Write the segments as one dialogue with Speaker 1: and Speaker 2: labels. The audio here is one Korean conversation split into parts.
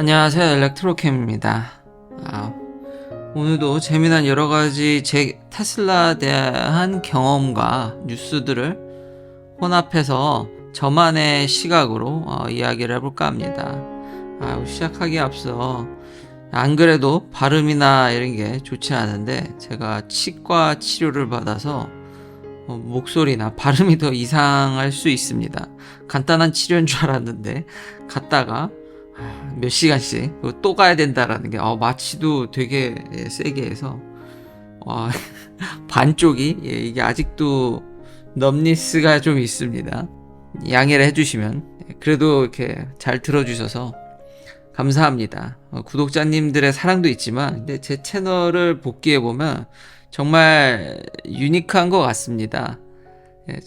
Speaker 1: 안녕하세요, 엘렉트로캠입니다. 오늘도 재미난 여러가지 제 테슬라에 대한 경험과 뉴스들을 혼합해서 저만의 시각으로 이야기를 해볼까 합니다. 시작하기에 앞서 안 그래도 발음이나 이런 게 좋지 않은데 제가 치과 치료를 받아서 목소리나 발음이 더 이상할 수 있습니다. 간단한 치료인 줄 알았는데 갔다가 몇 시간씩 또 가야 된다라는 게 마취도 되게 세게 해서 반쪽이 이게 아직도 넘니스가 좀 있습니다. 양해를 해주시면 그래도 이렇게 잘 들어주셔서 감사합니다. 구독자님들의 사랑도 있지만 근데 제 채널을 복귀해보면 정말 유니크한 것 같습니다.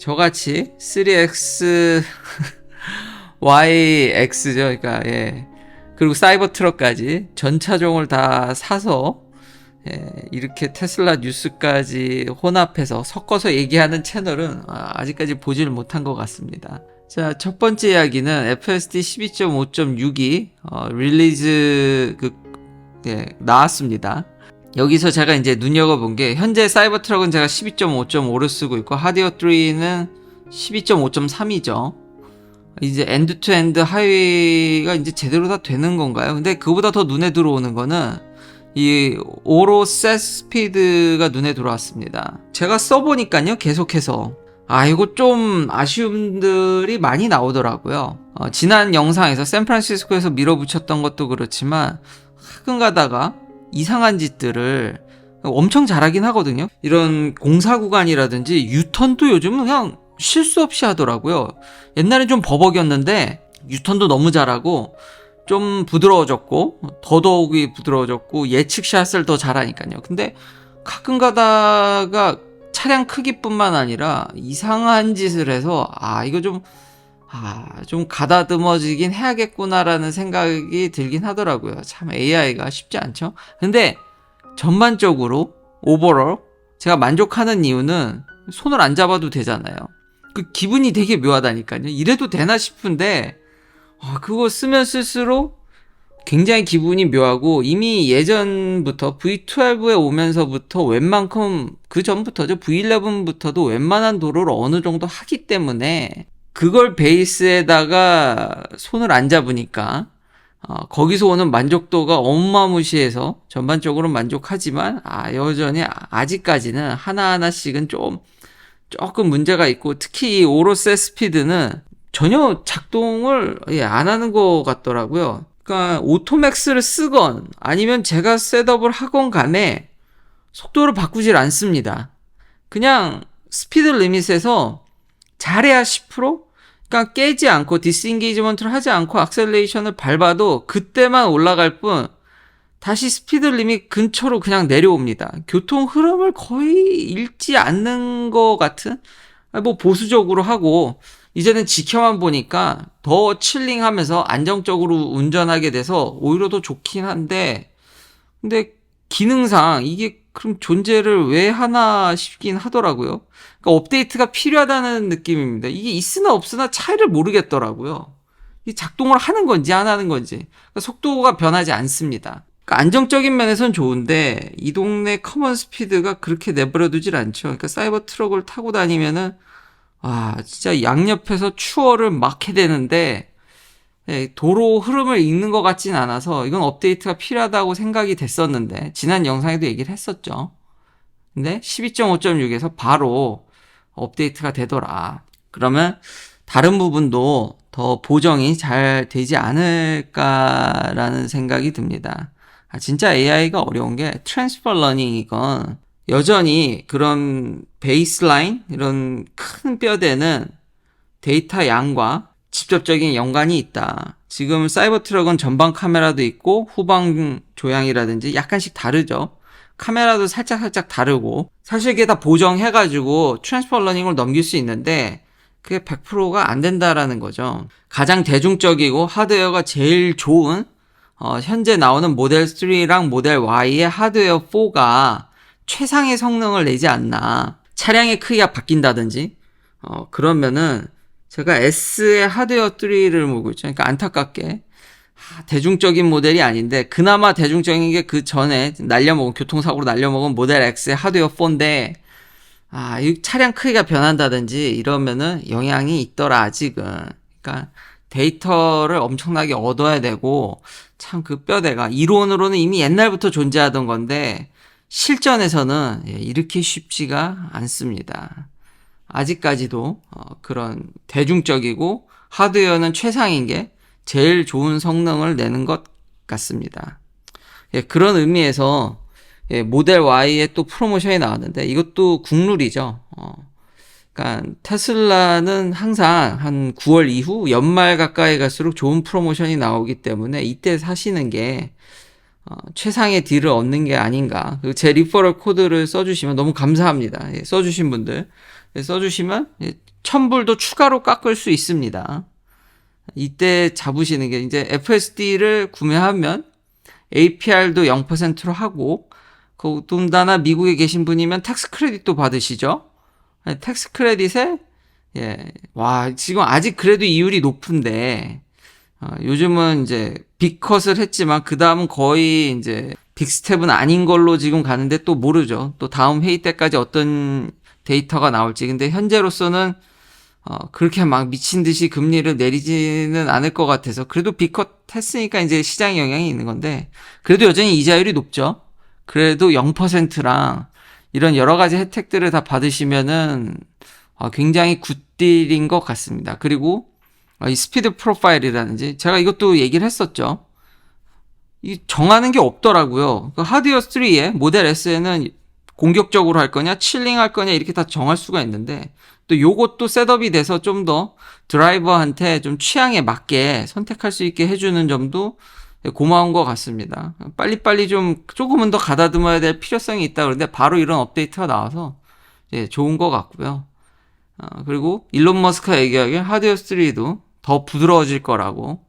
Speaker 1: 저같이 3X YX죠. 그러니까 그리고 사이버 트럭까지 전 차종을 다 사서 이렇게 테슬라 뉴스까지 혼합해서 섞어서 얘기하는 채널은 아직까지 보질 못한 것 같습니다. 자, 첫 번째 이야기는 FSD 12.5.6이 릴리즈 나왔습니다. 여기서 제가 이제 눈여겨본 게 현재 사이버 트럭은 제가 12.5.5를 쓰고 있고 하디어 3는 12.5.3이죠. 이제 엔드 투 엔드 하이웨이가 이제 제대로 다 되는 건가요? 근데 그보다 더 눈에 들어오는 거는 이 오로 셋 스피드가 눈에 들어왔습니다. 제가 써보니까요, 계속해서 이거 좀 아쉬움들이 많이 나오더라고요. 지난 영상에서 샌프란시스코에서 밀어붙였던 것도 그렇지만 가끔 가다가 이상한 짓들을 엄청 잘하긴 하거든요. 이런 공사 구간이라든지 유턴도 요즘은 그냥 실수 없이 하더라고요. 옛날엔 좀 버벅이었는데 유턴도 너무 잘하고 좀 부드러워졌고 더더욱이 부드러워졌고 예측샷을 더 잘하니까요. 근데 가끔 가다가 차량 크기뿐만 아니라 이상한 짓을 해서 이거 좀 가다듬어지긴 해야겠구나라는 생각이 들긴 하더라고요. 참 AI가 쉽지 않죠. 근데 전반적으로 오버롤 제가 만족하는 이유는 손을 안 잡아도 되잖아요. 그 기분이 되게 묘하다니까요. 이래도 되나 싶은데 그거 쓰면 쓸수록 굉장히 기분이 묘하고 이미 예전부터 V12에 오면서부터 웬만큼 그 전부터죠. V11부터도 웬만한 도로를 어느 정도 하기 때문에 그걸 베이스에다가 손을 안 잡으니까 거기서 오는 만족도가 어마무시해서 전반적으로 만족하지만 여전히 아직까지는 하나하나씩은 조금 문제가 있고 특히 이 오로셋 스피드는 전혀 작동을 안 하는 것 같더라고요. 그러니까 오토맥스를 쓰건 아니면 제가 셋업을 하건 간에 속도를 바꾸질 않습니다. 그냥 스피드 리밋에서 잘해야 10%? 그러니까 깨지 않고 디스인게이지먼트를 하지 않고 악셀레이션을 밟아도 그때만 올라갈 뿐 다시 스피드 리밋 근처로 그냥 내려옵니다. 교통 흐름을 거의 읽지 않는 것 같은 보수적으로 하고 이제는 지켜만 보니까 더 칠링하면서 안정적으로 운전하게 돼서 오히려 더 좋긴 한데 근데 기능상 이게 그럼 존재를 왜 하나 싶긴 하더라고요. 그러니까 업데이트가 필요하다는 느낌입니다. 이게 있으나 없으나 차이를 모르겠더라고요. 이 작동을 하는 건지 안 하는 건지. 그러니까 속도가 변하지 않습니다. 그러니까 안정적인 면에선 좋은데 이 동네 커먼 스피드가 그렇게 내버려두질 않죠. 그러니까 사이버 트럭을 타고 다니면은 진짜 양옆에서 추월을 막 해대는데 도로 흐름을 읽는 것 같진 않아서 이건 업데이트가 필요하다고 생각이 됐었는데 지난 영상에도 얘기를 했었죠. 근데 12.5.6에서 바로 업데이트가 되더라. 그러면 다른 부분도 더 보정이 잘 되지 않을까라는 생각이 듭니다. 진짜 AI가 어려운 게 트랜스퍼 러닝이건 여전히 그런 베이스라인 이런 큰 뼈대는 데이터 양과 직접적인 연관이 있다. 지금 사이버 트럭은 전방 카메라도 있고 후방 조향이라든지 약간씩 다르죠. 카메라도 살짝 다르고 사실 이게 다 보정해가지고 트랜스퍼 러닝을 넘길 수 있는데 그게 100%가 안 된다라는 거죠. 가장 대중적이고 하드웨어가 제일 좋은 현재 나오는 모델 3랑 모델 Y의 하드웨어 4가 최상의 성능을 내지 않나. 차량의 크기가 바뀐다든지 그러면은 제가 S의 하드웨어 3를 모으고 있죠. 그러니까 안타깝게 대중적인 모델이 아닌데, 그나마 대중적인 게 그 전에 교통사고로 날려먹은 모델 X의 하드웨어 4인데, 이 차량 크기가 변한다든지 이러면은 영향이 있더라, 아직은. 그러니까 데이터를 엄청나게 얻어야 되고, 참 그 뼈대가, 이론으로는 이미 옛날부터 존재하던 건데, 실전에서는 이렇게 쉽지가 않습니다. 아직까지도 그런 대중적이고 하드웨어는 최상인 게 제일 좋은 성능을 내는 것 같습니다. 그런 의미에서 모델 Y의 또 프로모션이 나왔는데 이것도 국룰이죠. 그러니까 테슬라는 항상 한 9월 이후 연말 가까이 갈수록 좋은 프로모션이 나오기 때문에 이때 사시는 게 최상의 딜을 얻는 게 아닌가. 그리고 제 리퍼럴 코드를 써주시면 너무 감사합니다. 써주신 분들 써주시면 1000불도 추가로 깎을 수 있습니다. 이때 잡으시는 게, 이제 FSD를 구매하면 APR도 0%로 하고, 더군다나 미국에 계신 분이면 텍스 크레딧도 받으시죠. 텍스 크레딧에 지금 아직 그래도 이율이 높은데, 요즘은 이제 빅컷을 했지만 그 다음은 거의 이제 빅스텝은 아닌 걸로 지금 가는데, 또 모르죠. 또 다음 회의 때까지 어떤 데이터가 나올지. 근데 현재로서는 그렇게 막 미친 듯이 금리를 내리지는 않을 것 같아서, 그래도 빅컷 했으니까 이제 시장에 영향이 있는 건데, 그래도 여전히 이자율이 높죠. 그래도 0%랑 이런 여러 가지 혜택들을 다 받으시면은 굉장히 굿딜인 것 같습니다. 그리고 이 스피드 프로파일이라든지, 제가 이것도 얘기를 했었죠. 이 정하는 게 없더라고요. 그 하드웨어 3에 모델 S에는 공격적으로 할 거냐, 칠링 할 거냐, 이렇게 다 정할 수가 있는데, 또 요것도 셋업이 돼서 좀 더 드라이버한테 좀 취향에 맞게 선택할 수 있게 해주는 점도 고마운 것 같습니다. 빨리빨리 조금은 더 가다듬어야 될 필요성이 있다 그러는데, 바로 이런 업데이트가 나와서 좋은 것 같고요. 그리고 일론 머스크가 얘기하기에 하드웨어 3도 더 부드러워질 거라고.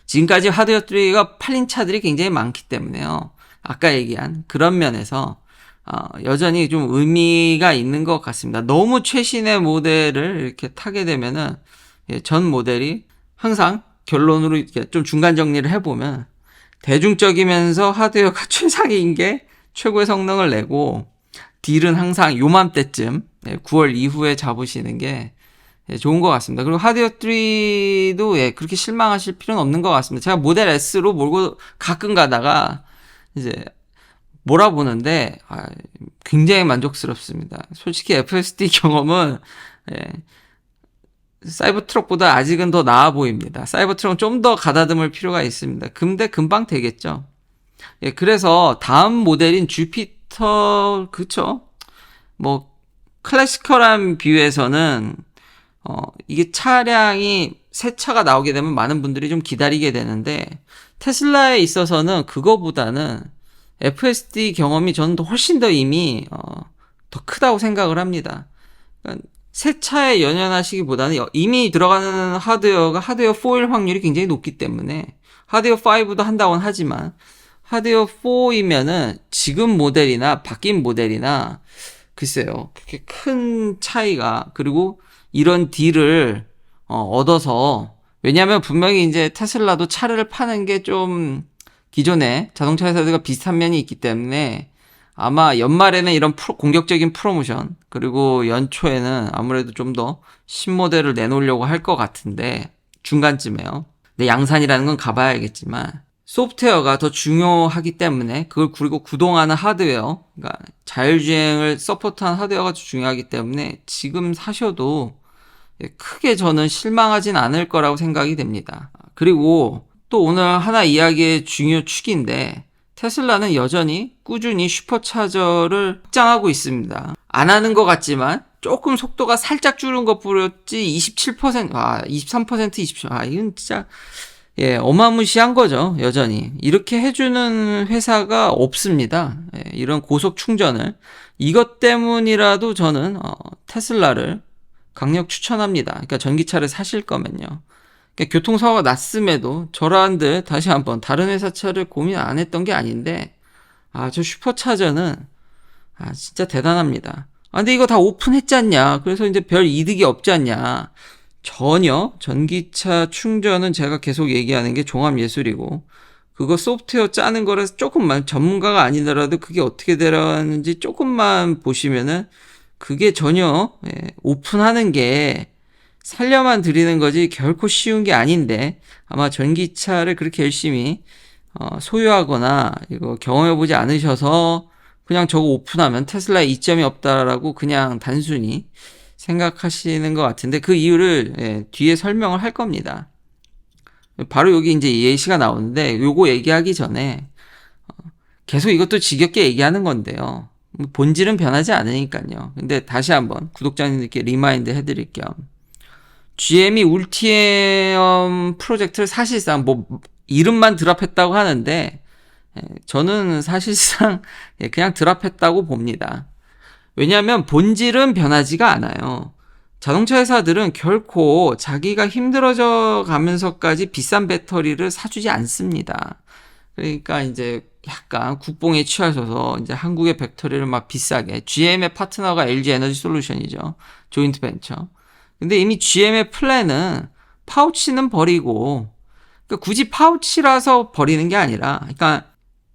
Speaker 1: 지금까지 하드웨어 3가 팔린 차들이 굉장히 많기 때문에요. 아까 얘기한 그런 면에서 여전히 좀 의미가 있는 것 같습니다. 너무 최신의 모델을 이렇게 타게 되면은 전 모델이 항상 결론으로 이렇게 좀 중간 정리를 해보면, 대중적이면서 하드웨어가 최상인 게 최고의 성능을 내고, 딜은 항상 요맘때쯤 9월 이후에 잡으시는 게 좋은 것 같습니다. 그리고 하드웨어 3도 그렇게 실망하실 필요는 없는 것 같습니다. 제가 모델 S로 몰고 가끔 가다가 이제 몰아보는데 굉장히 만족스럽습니다. 솔직히 FSD 경험은 사이버 트럭보다 아직은 더 나아 보입니다. 사이버 트럭은 좀 더 가다듬을 필요가 있습니다. 근데 금방 되겠죠. 그래서 다음 모델인 주피터, 그쵸? 뭐 클래시컬한 비유에서는 이게 차량이 새 차가 나오게 되면 많은 분들이 좀 기다리게 되는데, 테슬라에 있어서는 그거보다는 FSD 경험이 저는 훨씬 더 이미 더 크다고 생각을 합니다. 그러니까 새 차에 연연하시기보다는 이미 들어가는 하드웨어가 하드웨어 4일 확률이 굉장히 높기 때문에, 하드웨어 5도 한다고는 하지만 하드웨어 4이면은 지금 모델이나 바뀐 모델이나 글쎄요, 그렇게 큰 차이가, 그리고 이런 딜을 얻어서, 왜냐하면 분명히 이제 테슬라도 차를 파는 게 좀 기존에 자동차 회사들과 비슷한 면이 있기 때문에, 아마 연말에는 이런 공격적인 프로모션, 그리고 연초에는 아무래도 좀 더 신모델을 내놓으려고 할 것 같은데, 중간쯤에요. 근데 양산이라는 건 가봐야 알겠지만, 소프트웨어가 더 중요하기 때문에, 그리고 구동하는 하드웨어, 그러니까 자율주행을 서포트하는 하드웨어가 중요하기 때문에 지금 사셔도 크게 저는 실망하진 않을 거라고 생각이 됩니다. 그리고 또 오늘 하나 이야기의 중요 축인데, 테슬라는 여전히 꾸준히 슈퍼차저를 확장하고 있습니다. 안 하는 것 같지만 조금 속도가 살짝 줄은 것 뿐이었지 27%, 23%, 27%, 이건 진짜 어마무시한 거죠. 여전히 이렇게 해주는 회사가 없습니다. 이런 고속 충전을, 이것 때문이라도 저는 테슬라를 강력 추천합니다. 그러니까 전기차를 사실 거면요. 그러니까 교통사고가 났음에도 저런들 다시 한번 다른 회사 차를 고민 안 했던 게 아닌데, 저 슈퍼차저는 진짜 대단합니다. 근데 이거 다 오픈했지 않냐? 그래서 이제 별 이득이 없지 않냐? 전혀 전기차 충전은 제가 계속 얘기하는 게 종합예술이고, 그거 소프트웨어 짜는 거라 조금만, 전문가가 아니더라도 그게 어떻게 되려는지 조금만 보시면은 그게 전혀 오픈하는 게 살려만 드리는 거지 결코 쉬운 게 아닌데, 아마 전기차를 그렇게 열심히 소유하거나 이거 경험해보지 않으셔서 그냥 저거 오픈하면 테슬라에 이점이 없다라고 그냥 단순히 생각하시는 것 같은데, 그 이유를 뒤에 설명을 할 겁니다. 바로 여기 이제 예시가 나오는데, 요거 얘기하기 전에 계속 이것도 지겹게 얘기하는 건데요. 본질은 변하지 않으니까요. 근데 다시 한번 구독자님들께 리마인드 해드릴 겸, GM이 울티엄 프로젝트를 사실상 뭐 이름만 드랍했다고 하는데, 저는 사실상 그냥 드랍했다고 봅니다. 왜냐하면 본질은 변하지가 않아요. 자동차 회사들은 결코 자기가 힘들어져 가면서까지 비싼 배터리를 사주지 않습니다. 그러니까 이제 약간 국뽕에 취하셔서 이제 한국의 배터리를 막 비싸게, GM의 파트너가 LG 에너지 솔루션이죠. 조인트 벤처. 근데 이미 GM의 플랜은 파우치는 버리고, 그러니까 굳이 파우치라서 버리는 게 아니라, 그러니까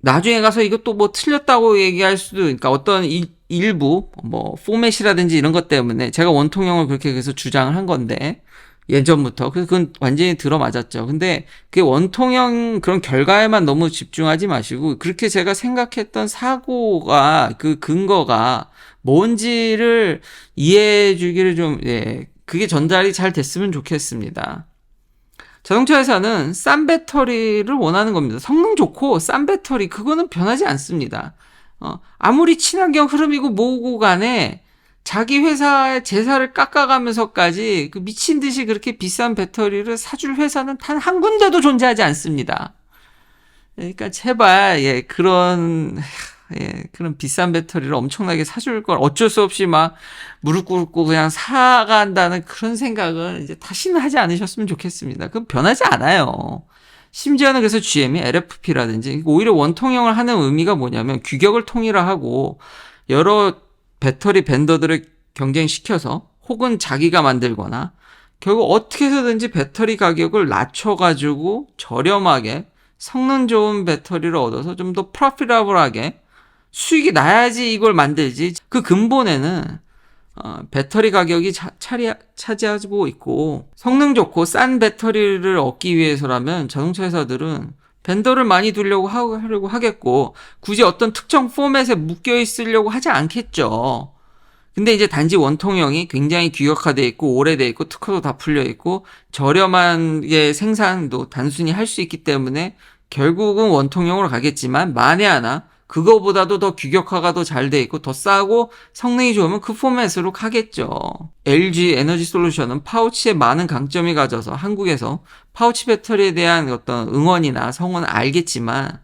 Speaker 1: 나중에 가서 이것도 뭐 틀렸다고 얘기할 수도, 그러니까 어떤 일부 뭐 포맷이라든지 이런 것 때문에 제가 원통형을 그렇게 해서 주장을 한 건데, 예전부터. 그래서 그건 완전히 들어맞았죠. 근데 그게 원통형 그런 결과에만 너무 집중하지 마시고, 그렇게 제가 생각했던 사고가, 그 근거가 뭔지를 이해해 주기를 좀, 그게 전달이 잘 됐으면 좋겠습니다. 자동차 회사는 싼 배터리를 원하는 겁니다. 성능 좋고 싼 배터리, 그거는 변하지 않습니다. 아무리 친환경 흐름이고 뭐고 간에 자기 회사의 제사를 깎아가면서까지 그 미친 듯이 그렇게 비싼 배터리를 사줄 회사는 단 한 군데도 존재하지 않습니다. 그러니까 제발 그런 비싼 배터리를 엄청나게 사줄 걸 어쩔 수 없이 막 무릎 꿇고 그냥 사간다는 그런 생각은 이제 다시는 하지 않으셨으면 좋겠습니다. 그건 변하지 않아요. 심지어는 그래서 GM이 LFP라든지 오히려 원통형을 하는 의미가 뭐냐면, 규격을 통일화하고 여러 배터리 벤더들을 경쟁시켜서 혹은 자기가 만들거나 결국 어떻게 해서든지 배터리 가격을 낮춰가지고 저렴하게 성능 좋은 배터리를 얻어서 좀 더 프로피터블하게 수익이 나야지 이걸 만들지. 그 근본에는 배터리 가격이 차지하고 있고, 성능 좋고 싼 배터리를 얻기 위해서라면 자동차 회사들은 벤더를 많이 두려고 하려고 하겠고, 굳이 어떤 특정 포맷에 묶여 있으려고 하지 않겠죠. 근데 이제 단지 원통형이 굉장히 규격화되어 있고 오래되어 있고 특허도 다 풀려 있고 저렴한 생산도 단순히 할 수 있기 때문에 결국은 원통형으로 가겠지만, 만에 하나 그거보다도 더 규격화가 더 잘 돼 있고 더 싸고 성능이 좋으면 그 포맷으로 가겠죠. LG 에너지 솔루션은 파우치에 많은 강점이 가져서 한국에서 파우치 배터리에 대한 어떤 응원이나 성원은 알겠지만,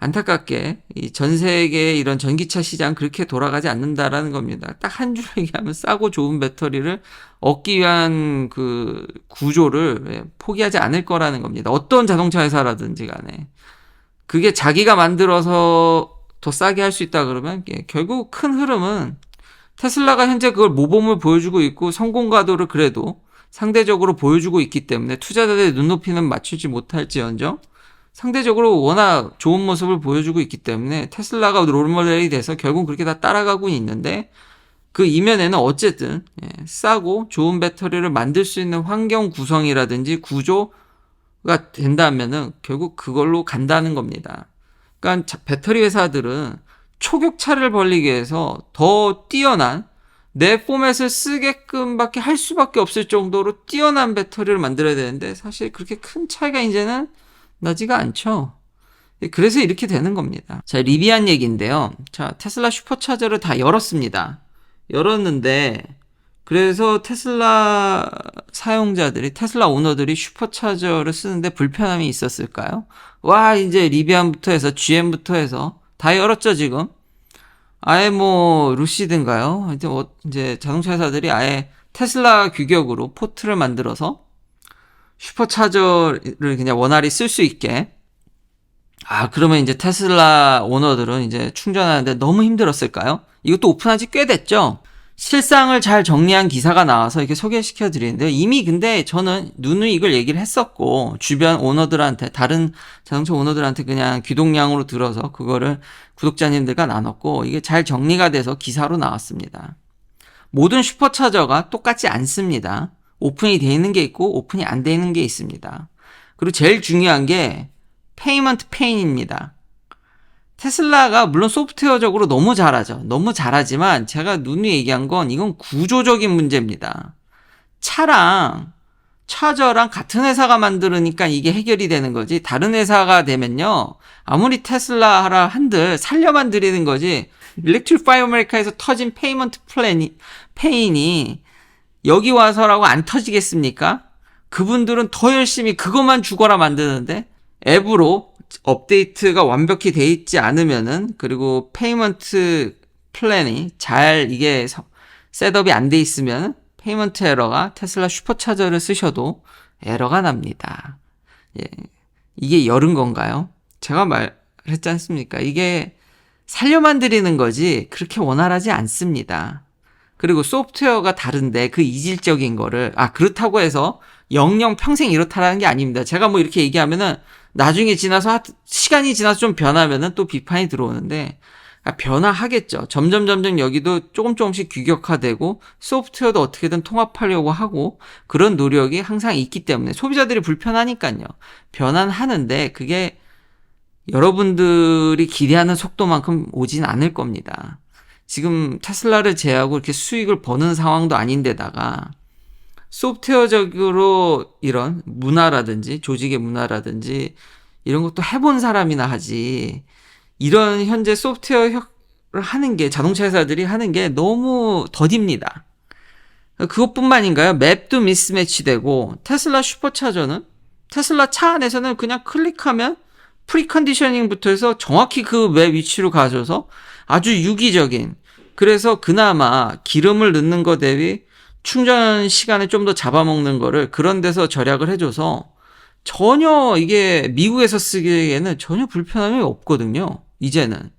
Speaker 1: 안타깝게 이 전 세계의 이런 전기차 시장 그렇게 돌아가지 않는다라는 겁니다. 딱 한 줄로 얘기하면 싸고 좋은 배터리를 얻기 위한 그 구조를 포기하지 않을 거라는 겁니다. 어떤 자동차 회사라든지 간에. 그게 자기가 만들어서 더 싸게 할 수 있다 그러면 결국 큰 흐름은, 테슬라가 현재 그걸 모범을 보여주고 있고 성공가도를 그래도 상대적으로 보여주고 있기 때문에 투자자들의 눈높이는 맞추지 못할지언정 상대적으로 워낙 좋은 모습을 보여주고 있기 때문에 테슬라가 롤모델이 돼서 결국 그렇게 다 따라가고 있는데, 그 이면에는 어쨌든 싸고 좋은 배터리를 만들 수 있는 환경 구성이라든지 구조가 된다면은 결국 그걸로 간다는 겁니다. 그러니까 배터리 회사들은 초격차를 벌리기 위해서 더 뛰어난 내 포맷을 쓰게끔밖에 할 수밖에 없을 정도로 뛰어난 배터리를 만들어야 되는데, 사실 그렇게 큰 차이가 이제는 나지가 않죠. 그래서 이렇게 되는 겁니다. 자, 리비안 얘기인데요. 자, 테슬라 슈퍼차저를 다 열었습니다. 열었는데, 그래서 테슬라 사용자들이, 테슬라 오너들이 슈퍼차저를 쓰는데 불편함이 있었을까요? 와, 이제 리비안부터 해서 GM부터 해서 다 열었죠, 지금. 아예 뭐 루시드인가요? 이제 자동차 회사들이 아예 테슬라 규격으로 포트를 만들어서 슈퍼차저를 그냥 원활히 쓸 수 있게. 그러면 이제 테슬라 오너들은 이제 충전하는데 너무 힘들었을까요? 이것도 오픈한 지 꽤 됐죠? 실상을 잘 정리한 기사가 나와서 이렇게 소개시켜 드리는데요. 이미 근데 저는 누누이 이걸 얘기를 했었고, 주변 오너들한테, 다른 자동차 오너들한테 그냥 귀동량으로 들어서 그거를 구독자님들과 나눴고, 이게 잘 정리가 돼서 기사로 나왔습니다. 모든 슈퍼차저가 똑같지 않습니다. 오픈이 돼 있는 게 있고 오픈이 안 돼 있는 게 있습니다. 그리고 제일 중요한 게 페이먼트 페인입니다. 테슬라가 물론 소프트웨어적으로 너무 잘하죠. 너무 잘하지만 제가 누누이 얘기한 건 이건 구조적인 문제입니다. 차저랑 같은 회사가 만들으니까 이게 해결이 되는 거지, 다른 회사가 되면요, 아무리 테슬라 하라 한들 살려만 드리는 거지, 일렉트리파이 아메리카에서 터진 페인이 여기 와서라고 안 터지겠습니까? 그분들은 더 열심히 그것만 죽어라 만드는데, 앱으로 업데이트가 완벽히 돼 있지 않으면은, 그리고 페이먼트 플랜이 잘 이게 셋업이 안 돼 있으면 페이먼트 에러가, 테슬라 슈퍼차저를 쓰셔도 에러가 납니다. 예. 이게 열은 건가요? 제가 말했지 않습니까? 이게 살려만 드리는 거지 그렇게 원활하지 않습니다. 그리고 소프트웨어가 다른데 그 이질적인 거를, 그렇다고 해서 영영 평생 이렇다라는 게 아닙니다. 제가 뭐 이렇게 얘기하면은 나중에 지나서, 시간이 지나서 좀 변하면은 또 비판이 들어오는데, 변화하겠죠. 점점 여기도 조금씩 규격화되고 소프트웨어도 어떻게든 통합하려고 하고 그런 노력이 항상 있기 때문에 소비자들이 불편하니까요. 변화는 하는데 그게 여러분들이 기대하는 속도만큼 오진 않을 겁니다. 지금 테슬라를 제외하고 이렇게 수익을 버는 상황도 아닌데다가 소프트웨어적으로 이런 문화라든지 조직의 문화라든지 이런 것도 해본 사람이나 하지, 이런 현재 소프트웨어를 하는 게, 자동차 회사들이 하는 게 너무 더딥니다. 그것뿐만인가요? 맵도 미스매치되고, 테슬라 슈퍼차저는 테슬라 차 안에서는 그냥 클릭하면 프리컨디셔닝부터 해서 정확히 그 맵 위치로 가셔서 아주 유기적인, 그래서 그나마 기름을 넣는 거 대비 충전 시간을 좀 더 잡아먹는 거를 그런 데서 절약을 해줘서 전혀 이게 미국에서 쓰기에는 전혀 불편함이 없거든요, 이제는.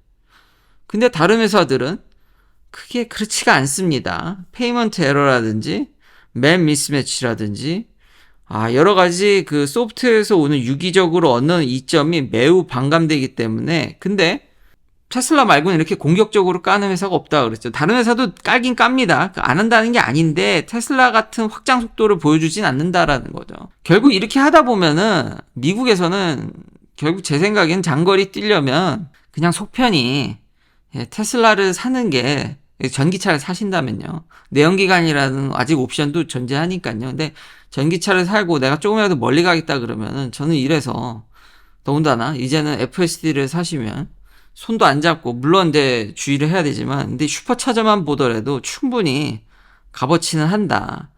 Speaker 1: 근데 다른 회사들은 그게 그렇지가 않습니다. 페이먼트 에러라든지 맵 미스매치라든지 여러 가지 그 소프트웨어에서 오는 유기적으로 얻는 이점이 매우 반감되기 때문에. 근데 테슬라 말고는 이렇게 공격적으로 까는 회사가 없다 그랬죠. 다른 회사도 깔긴 깝니다. 안 한다는 게 아닌데 테슬라 같은 확장 속도를 보여주진 않는다라는 거죠. 결국 이렇게 하다 보면은 미국에서는 결국 제 생각엔 장거리 뛰려면 그냥 속편히 테슬라를 사는 게, 전기차를 사신다면요, 내연기관이라는 아직 옵션도 존재하니까요. 근데 전기차를 살고 내가 조금이라도 멀리 가겠다 그러면은, 저는 이래서, 더군다나 이제는 FSD를 사시면 손도 안 잡고, 물론 이제 주의를 해야 되지만, 근데 슈퍼차저만 보더라도 충분히 값어치는 한다.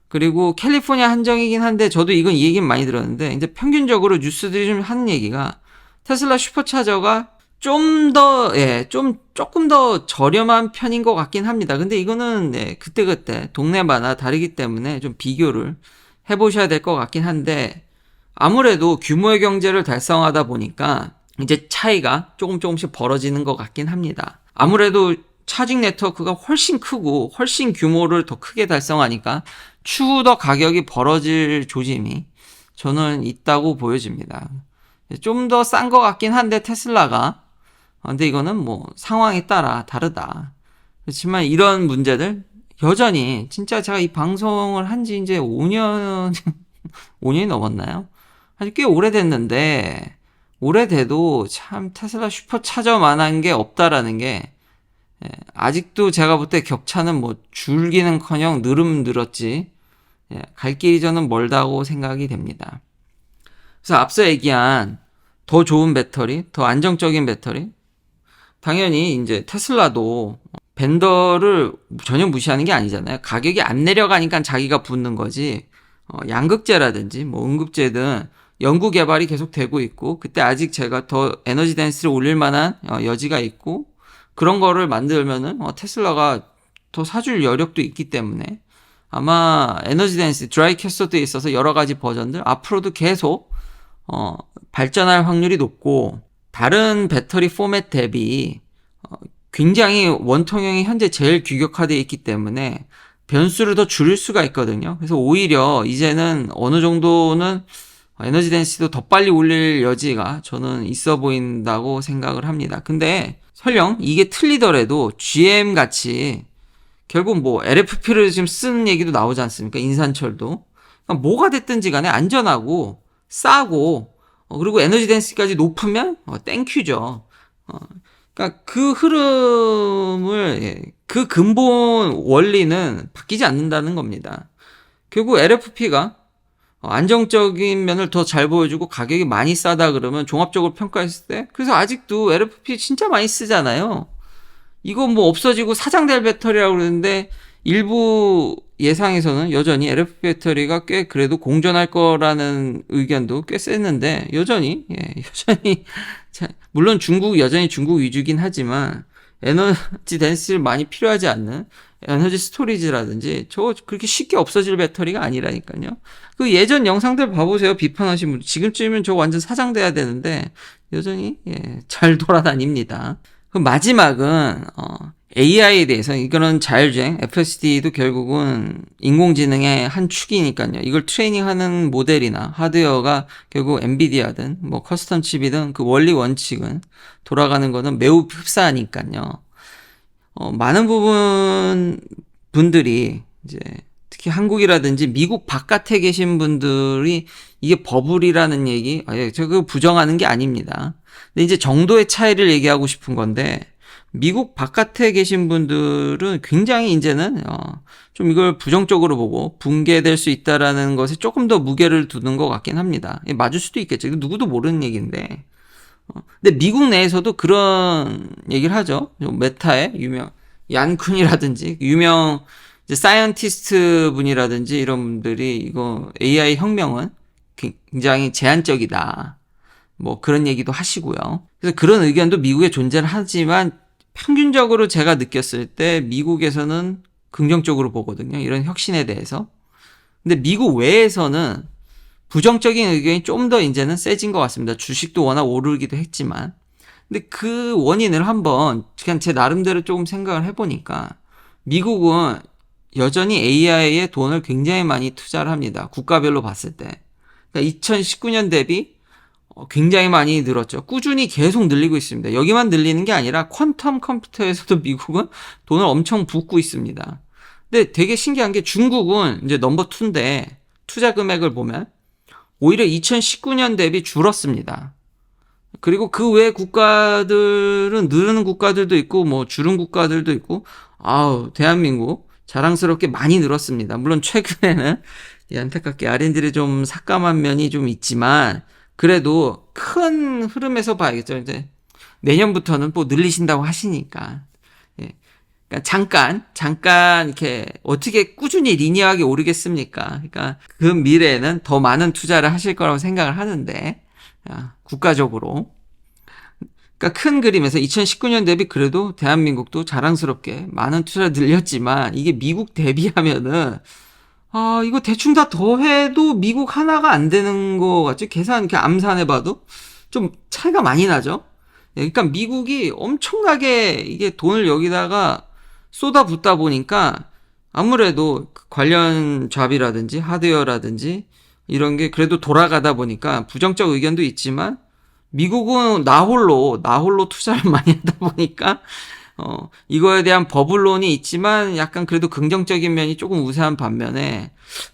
Speaker 1: 그리고 캘리포니아 한정이긴 한데, 저도 이건 이 얘기는 많이 들었는데, 이제 평균적으로 뉴스들이 좀 하는 얘기가, 테슬라 슈퍼차저가 조금 더 저렴한 편인 것 같긴 합니다. 근데 이거는 그때그때 동네마다 다르기 때문에 좀 비교를 해보셔야 될 것 같긴 한데, 아무래도 규모의 경제를 달성하다 보니까 이제 차이가 조금씩 벌어지는 것 같긴 합니다. 아무래도 차징 네트워크가 훨씬 크고 훨씬 규모를 더 크게 달성하니까 추후 더 가격이 벌어질 조짐이 저는 있다고 보여집니다. 좀 더 싼 것 같긴 한데 테슬라가, 근데 이거는 뭐 상황에 따라 다르다. 그렇지만 이런 문제들 여전히, 진짜 제가 이 방송을 한지 이제 5년이 넘었나요? 아주 꽤 오래됐는데, 오래돼도 참 테슬라 슈퍼차저만한 게 없다라는 게, 아직도 제가 볼 때 격차는 뭐 줄기는커녕 늘었지, 갈 길이 저는 멀다고 생각이 됩니다. 그래서 앞서 얘기한 더 좋은 배터리, 더 안정적인 배터리, 당연히 이제 테슬라도 벤더를 전혀 무시하는 게 아니잖아요. 가격이 안 내려가니까 자기가 붙는 거지, 양극재라든지 뭐 음극재든 연구 개발이 계속 되고 있고, 그때 아직 제가 더 에너지 덴시티를 올릴 만한 여지가 있고, 그런 거를 만들면은 테슬라가 더 사줄 여력도 있기 때문에 아마 에너지 덴시티, 드라이 캐서드에 있어서 여러 가지 버전들 앞으로도 계속 발전할 확률이 높고, 다른 배터리 포맷 대비 굉장히 원통형이 현재 제일 규격화되어 있기 때문에 변수를 더 줄일 수가 있거든요. 그래서 오히려 이제는 어느 정도는 에너지 덴시티도 더 빨리 올릴 여지가 저는 있어 보인다고 생각을 합니다. 근데 설령 이게 틀리더라도 GM 같이 결국 뭐 LFP를 지금 쓰는 얘기도 나오지 않습니까? 인산철도. 그러니까 뭐가 됐든지 간에 안전하고 싸고 그리고 에너지 덴시티까지 높으면 땡큐죠. 그러니까 그 흐름을 그 근본 원리는 바뀌지 않는다는 겁니다. 결국 LFP가 안정적인 면을 더 잘 보여주고 가격이 많이 싸다 그러면 종합적으로 평가했을 때 그래서 아직도 LFP 진짜 많이 쓰잖아요. 이거 뭐 없어지고 사장될 배터리라고 그러는데 일부 예상에서는 여전히 LFP 배터리가 꽤 그래도 공존할 거라는 의견도 꽤 셌는데 여전히 물론 여전히 중국 위주긴 하지만 에너지 덴시티를 많이 필요하지 않는 에너지 스토리지라든지 저거 그렇게 쉽게 없어질 배터리가 아니라니까요. 그 예전 영상들 봐보세요. 비판하신 분 지금쯤이면 저거 완전 사장돼야 되는데 여전히 잘 돌아다닙니다. 그 마지막은 AI에 대해서 이거는 자율주행 FSD도 결국은 인공지능의 한 축이니까요. 이걸 트레이닝하는 모델이나 하드웨어가 결국 엔비디아든 뭐 커스텀 칩이든 그 원리 원칙은 돌아가는 거는 매우 흡사하니까요. 많은 분들이 이제 특히 한국이라든지 미국 바깥에 계신 분들이 이게 버블이라는 얘기, 제가 그거 부정하는 게 아닙니다. 근데 이제 정도의 차이를 얘기하고 싶은 건데, 미국 바깥에 계신 분들은 굉장히 이제는 좀 이걸 부정적으로 보고 붕괴될 수 있다라는 것에 조금 더 무게를 두는 것 같긴 합니다. 맞을 수도 있겠죠. 이거 누구도 모르는 얘기인데. 근데 미국 내에서도 그런 얘기를 하죠. 메타의 유명 얀쿤이라든지 유명 이제 사이언티스트 분이라든지 이런 분들이 이거 AI 혁명은 굉장히 제한적이다. 뭐 그런 얘기도 하시고요. 그래서 그런 의견도 미국에 존재를 하지만 평균적으로 제가 느꼈을 때 미국에서는 긍정적으로 보거든요. 이런 혁신에 대해서. 근데 미국 외에서는 부정적인 의견이 좀 더 이제는 세진 것 같습니다. 주식도 워낙 오르기도 했지만. 근데 그 원인을 한번 그냥 제 나름대로 조금 생각을 해보니까 미국은 여전히 AI에 돈을 굉장히 많이 투자를 합니다. 국가별로 봤을 때. 그러니까 2019년 대비 굉장히 많이 늘었죠. 꾸준히 계속 늘리고 있습니다. 여기만 늘리는 게 아니라 퀀텀 컴퓨터에서도 미국은 돈을 엄청 붓고 있습니다. 근데 되게 신기한 게 중국은 이제 넘버 2인데 투자 금액을 보면 오히려 2019년 대비 줄었습니다. 그리고 그 외 국가들은 느는 국가들도 있고 뭐 줄은 국가들도 있고 대한민국 자랑스럽게 많이 늘었습니다. 물론 최근에는 안타깝게 R&D를 좀 삭감한 면이 좀 있지만 그래도 큰 흐름에서 봐야겠죠. 이제 내년부터는 뭐 늘리신다고 하시니까. 그러니까 잠깐 이렇게 어떻게 꾸준히 리니어하게 오르겠습니까? 그러니까 그 미래에는 더 많은 투자를 하실 거라고 생각을 하는데 국가적으로. 그러니까 큰 그림에서 2019년 대비 그래도 대한민국도 자랑스럽게 많은 투자를 늘렸지만 이게 미국 대비하면은 이거 대충 다 더해도 미국 하나가 안 되는 거 같죠? 계산 이렇게 암산해봐도 좀 차이가 많이 나죠? 그러니까 미국이 엄청나게 이게 돈을 여기다가 쏟아붓다 보니까 아무래도 관련 잡이라든지 하드웨어라든지 이런 게 그래도 돌아가다 보니까 부정적 의견도 있지만 미국은 나홀로 투자를 많이 하다 보니까 이거에 대한 버블론이 있지만 약간 그래도 긍정적인 면이 조금 우세한 반면에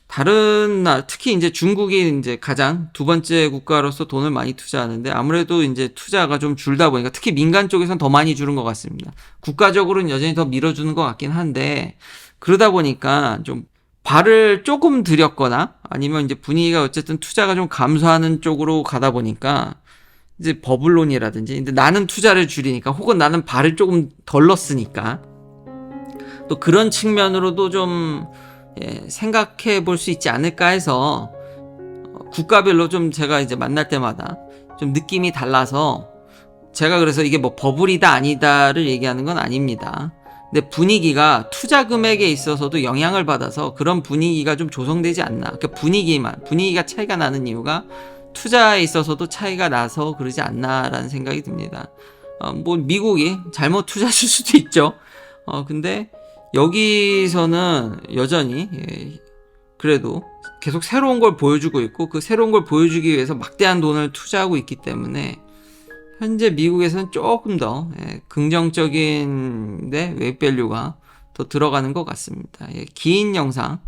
Speaker 1: 다른 특히 이제 중국이 이제 가장 두 번째 국가로서 돈을 많이 투자하는데 아무래도 이제 투자가 좀 줄다 보니까 특히 민간 쪽에서는 더 많이 주는 것 같습니다. 국가적으로는 여전히 더 밀어주는 것 같긴 한데 그러다 보니까 좀 발을 조금 들였거나 아니면 이제 분위기가 어쨌든 투자가 좀 감소하는 쪽으로 가다 보니까 이제 버블론이라든지 근데 나는 투자를 줄이니까 혹은 나는 발을 조금 덜 넣었으니까 또 그런 측면으로도 좀 생각해 볼 수 있지 않을까 해서 국가별로 좀 제가 이제 만날 때마다 좀 느낌이 달라서 제가 그래서 이게 뭐 버블이다 아니다를 얘기하는 건 아닙니다. 근데 분위기가 투자 금액에 있어서도 영향을 받아서 그런 분위기가 좀 조성되지 않나. 그러니까 분위기가 차이가 나는 이유가 투자에 있어서도 차이가 나서 그러지 않나라는 생각이 듭니다. 뭐 미국이 잘못 투자했을 수도 있죠. 근데 여기서는 여전히 그래도 계속 새로운 걸 보여주고 있고, 그 새로운 걸 보여주기 위해서 막대한 돈을 투자하고 있기 때문에 현재 미국에서는 조금 더 긍정적인 웨이밸류가 더 들어가는 것 같습니다. 긴 영상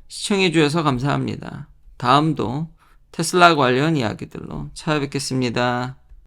Speaker 1: 시청해 주셔서 감사합니다. 다음도 테슬라 관련 이야기들로 찾아뵙겠습니다.